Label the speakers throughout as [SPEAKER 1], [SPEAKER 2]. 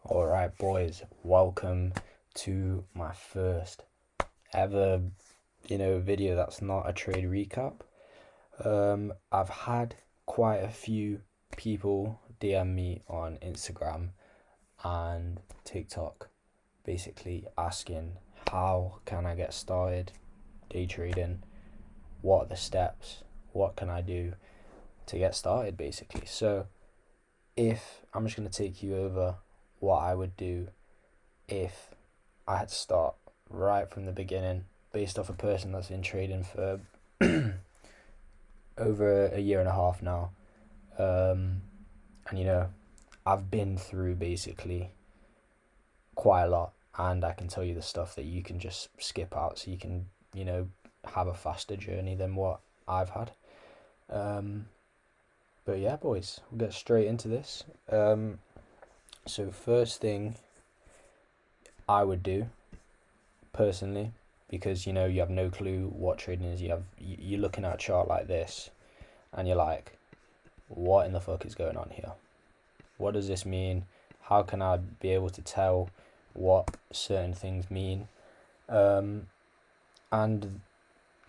[SPEAKER 1] Alright, boys, welcome to my first ever, video that's not a trade recap. I've had quite a few people DM me on Instagram and TikTok basically asking how can I get started day trading, what are the steps, what can I do to get started basically. So if I'm just going to take you over what I would do if I had to start right from the beginning based off a person that's been trading for over a year and a half now. And I've been through basically quite a lot, and I can tell you the stuff that you can just skip out so you can, have a faster journey than what I've had. But yeah, boys, we'll get straight into this. So first thing I would do personally, because you have no clue what trading is, you're looking at a chart like this and you're like, what in the fuck is going on here? What does this mean? How can I be able to tell what certain things mean? And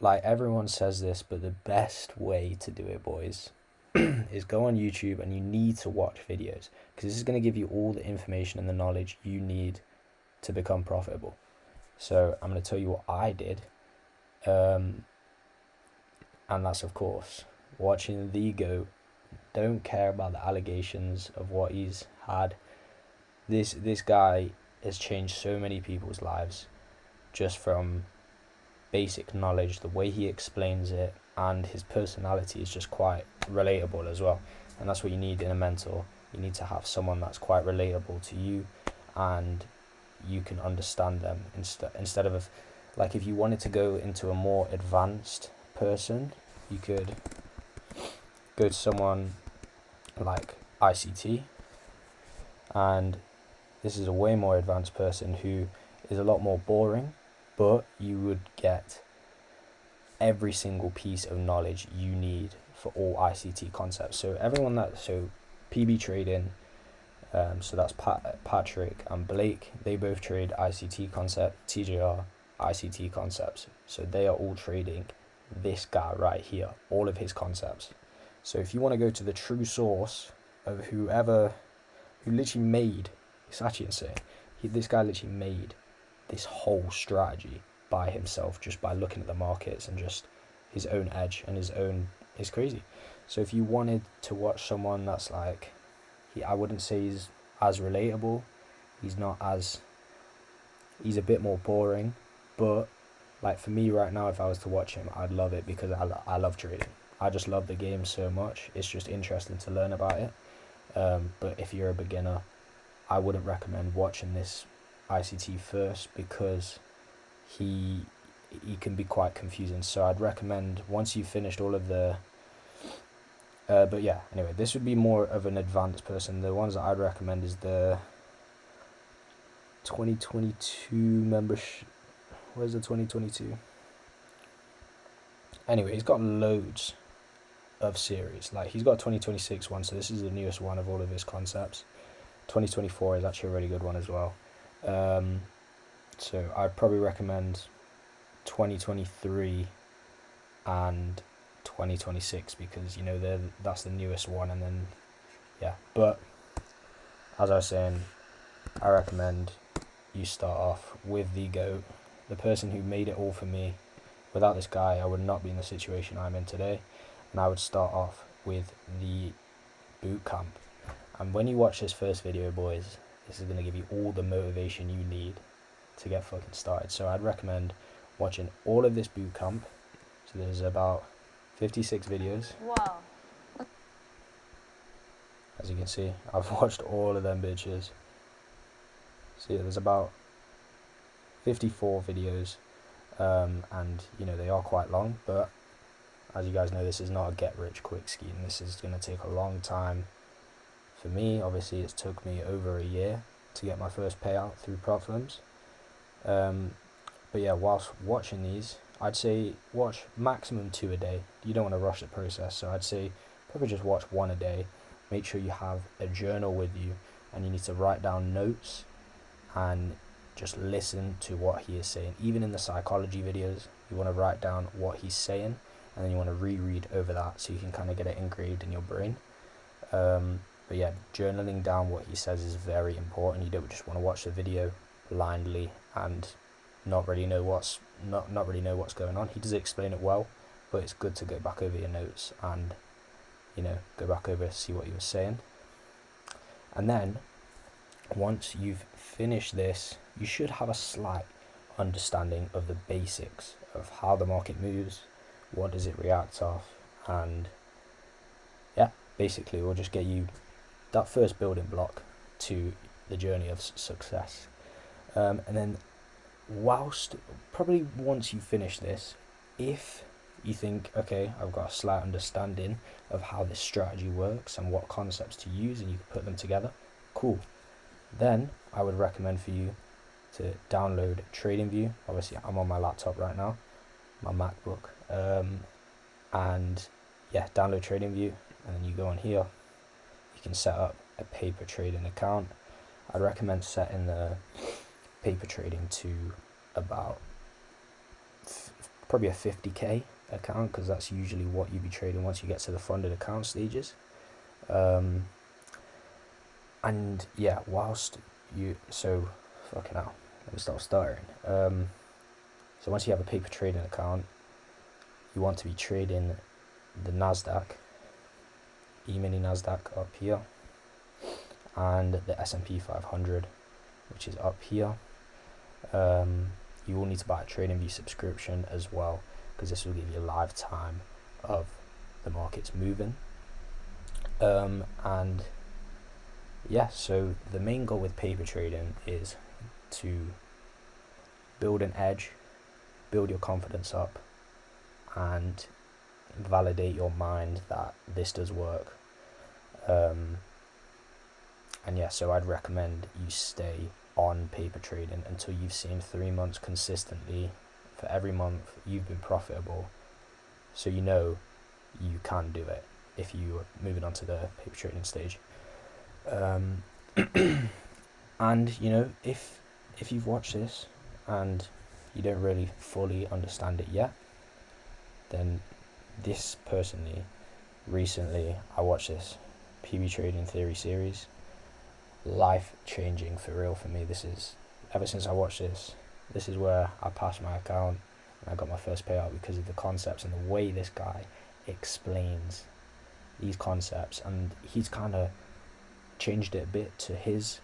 [SPEAKER 1] like everyone says this, but the best way to do it, boys, is go on YouTube, and you need to watch videos, because this is going to give you all the information and the knowledge you need to become profitable. So I'm going to tell you what I did, and that's of course watching the GOAT. Don't care about the allegations of what he's had. This guy has changed so many people's lives just from basic knowledge. The way he explains it and his personality is just quite relatable as well, and that's what you need in a mentor. You need to have someone that's quite relatable to you and you can understand them instead of, like, if you wanted to go into a more advanced person, you could go to someone like ICT, and this is a way more advanced person who is a lot more boring, but you would get every single piece of knowledge you need for all ICT concepts. So PB trading, so that's Patrick and Blake. They both trade ICT concept, TJR, ICT concepts. So they are all trading this guy right here, all of his concepts. So if you want to go to the true source of who literally made, it's actually insane. This guy literally made this whole strategy by himself, just by looking at the markets and just his own edge and it's crazy. So if you wanted to watch someone that's like, I wouldn't say he's as relatable. He's a bit more boring, but like for me right now, if I was to watch him, I'd love it because I love trading. I just love the game so much. It's just interesting to learn about it. But if you're a beginner, I wouldn't recommend watching this ICT first, because he can be quite confusing. So I'd recommend once you've finished all of the but yeah, anyway, this would be more of an advanced person. The ones that I'd recommend is the 2022 membership. Where's the 2022? Anyway, he's got loads of series. Like, he's got a 2026 one, so this is the newest one of all of his concepts. 2024 is actually a really good one as well. So I'd probably recommend 2023 and 2026, because that's the newest one. And then but as I was saying, I recommend you start off with the GOAT, the person who made it all for me. Without this guy, I would not be in the situation I'm in today, and I would start off with the boot camp. And when you watch this first video, boys, this is going to give you all the motivation you need to get fucking started. So I'd recommend watching all of this boot camp. So there's about 56 videos.
[SPEAKER 2] Wow.
[SPEAKER 1] As you can see, I've watched all of them bitches. So yeah, there's about 54 videos, and they are quite long, but as you guys know, this is not a get rich quick scheme. This is going to take a long time. For me, obviously, it's took me over a year to get my first payout through prop firms. But yeah, whilst watching these, I'd say watch maximum 2 a day. You don't want to rush the process, so I'd say probably just watch 1 a day. Make sure you have a journal with you, and you need to write down notes and just listen to what he is saying. Even in the psychology videos, you want to write down what he's saying, and then you want to reread over that so you can kind of get it engraved in your brain. But yeah, journaling down what he says is very important. You don't just want to watch the video blindly and not really know what's going on. He does explain it well, but it's good to go back over your notes and, you know, go back over, see what he was saying. And then once you've finished this, you should have a slight understanding of the basics of how the market moves, what does it react off, and yeah, basically it will just get you that first building block to the journey of success. And then probably once you finish this, if you think, okay, I've got a slight understanding of how this strategy works and what concepts to use, and you can put them together, cool. Then I would recommend for you to download TradingView. Obviously I'm on my laptop right now, my MacBook, and yeah, download TradingView, and then you go on here, you can set up a paper trading account. I'd recommend setting the paper trading to about probably a 50k account, because that's usually what you'd be trading once you get to the funded account stages. And yeah, fucking hell, let me stop stuttering. So once you have a paper trading account, you want to be trading the Nasdaq, E-mini Nasdaq up here, and the S&P 500, which is up here. You will need to buy a TradingView subscription as well, because this will give you a lifetime of the markets moving. And yeah, so the main goal with paper trading is to build an edge, build your confidence up, and validate your mind that this does work. And yeah, so I'd recommend you stay on paper trading until you've seen 3 months consistently. For every month you've been profitable, so you know you can do it if you are moving on to the paper trading stage. And you know, if you've watched this and you don't really fully understand it yet, then this personally, recently I watched this PB Trading Theory series, life changing for real for me. This is, ever since I watched this is where I passed my account and I got my first payout, because of the concepts and the way this guy explains these concepts, and he's kind of changed it a bit to his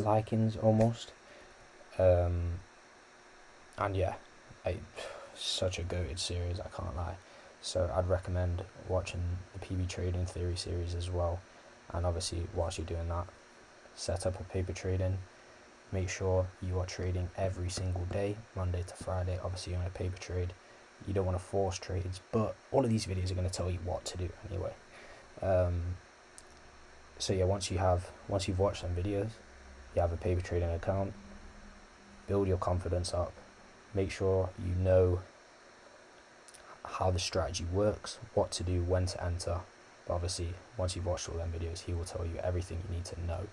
[SPEAKER 1] likings almost. And yeah, such a goated series, I can't lie. So I'd recommend watching the PB Trading Theory series as well. And obviously whilst you're doing that, set up a paper trading. Make sure you are trading every single day, Monday to Friday. Obviously you're on a paper trade, you don't want to force trades, but all of these videos are going to tell you what to do anyway. So yeah, once you've watched some videos, you have a paper trading account, build your confidence up, make sure you know how the strategy works, what to do, when to enter. But obviously once you've watched all them videos, he will tell you everything you need to know.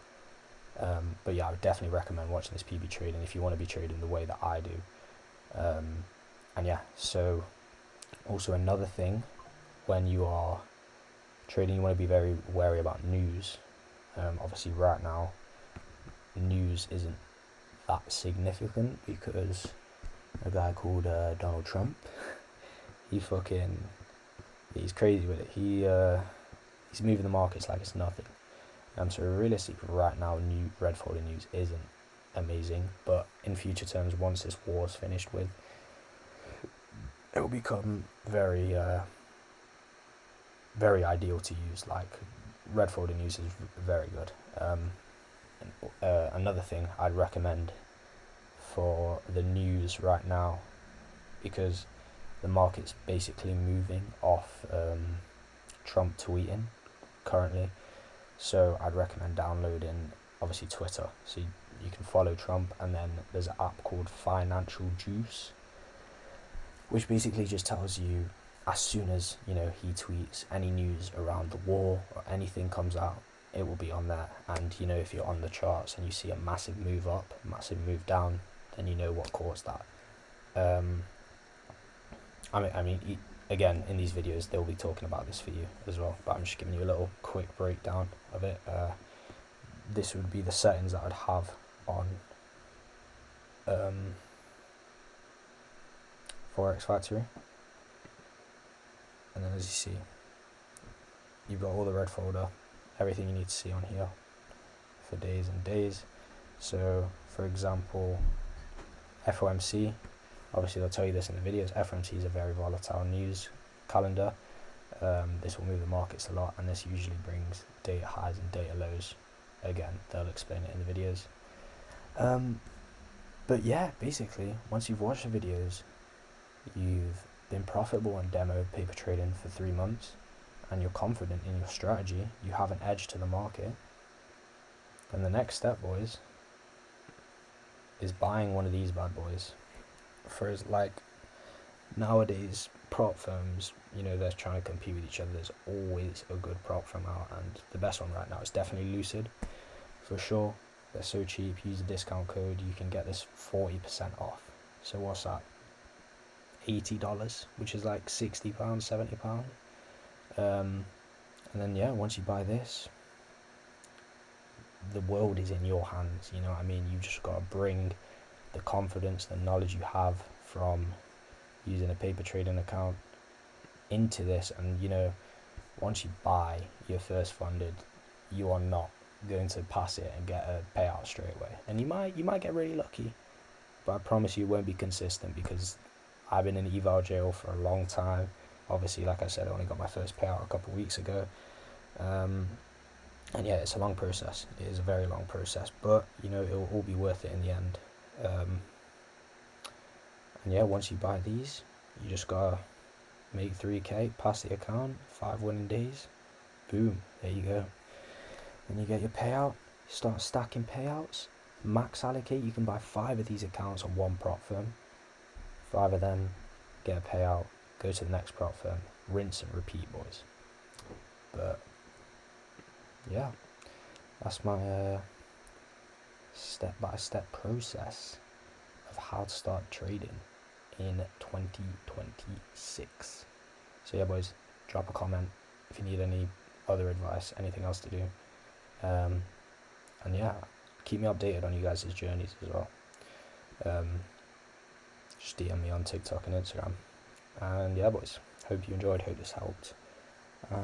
[SPEAKER 1] But yeah, I would definitely recommend watching this PB trading if you want to be trading the way that I do. And yeah, so also another thing, when you are trading, you want to be very wary about news. Obviously right now news isn't that significant, because a guy called Donald Trump, he's crazy with it. He's moving the markets like it's nothing. So realistically right now, new red folder news isn't amazing, but in future terms, once this war is finished with, it will become very very ideal to use. Like, red folder news is very good. Another thing I'd recommend for the news right now, because the market's basically moving off Trump tweeting currently, so I'd recommend downloading obviously Twitter, so you can follow Trump, and then there's an app called Financial Juice, which basically just tells you, as soon as, you know, he tweets any news around the war or anything comes out, it will be on there. And you know, if you're on the charts and you see a massive move up, massive move down, then you know what caused that. Again, in these videos they'll be talking about this for you as well, but I'm just giving you a little quick breakdown of it. This would be the settings that I'd have on Forex Factory, and then as you see, you've got all the red folder, everything you need to see on here for days and days. So for example, FOMC, obviously they'll tell you this in the videos, FOMC is a very volatile news calendar. This will move the markets a lot, and this usually brings data highs and data lows. Again, they'll explain it in the videos. But yeah, basically, once you've watched the videos, you've been profitable on demo paper trading for 3 months, and you're confident in your strategy, you have an edge to the market, then the next step, boys, is buying one of these bad boys. For like nowadays, prop firms, you know, they're trying to compete with each other. There's always a good prop firm out, and the best one right now is definitely Lucid, for sure. They're so cheap. Use the discount code, you can get this 40% off. So what's that? $80, which is like £60, £70. And then yeah, once you buy this, the world is in your hands. You know what I mean? You just got to bring the confidence, the knowledge you have from using a paper trading account into this, and you know, once you buy your first funded, you are not going to pass it and get a payout straight away. And you might get really lucky, but I promise you it won't be consistent, because I've been in eval jail for a long time. Obviously, like I said, I only got my first payout a couple of weeks ago. And yeah, it's a long process. It is a very long process, but you know, it will all be worth it in the end. And yeah, once you buy these, you just gotta make 3k, pass the account, 5 winning days, boom, there you go. Then you get your payout, start stacking payouts, max allocate. You can buy 5 of these accounts on one prop firm, 5 of them, get a payout, go to the next prop firm, rinse and repeat, boys. But yeah, that's my step-by-step process of how to start trading in 2026. So yeah, boys, drop a comment if you need any other advice, anything else to do. And yeah, keep me updated on you guys' journeys as well. Just DM me on TikTok and Instagram. And yeah, boys, hope you enjoyed, hope this helped.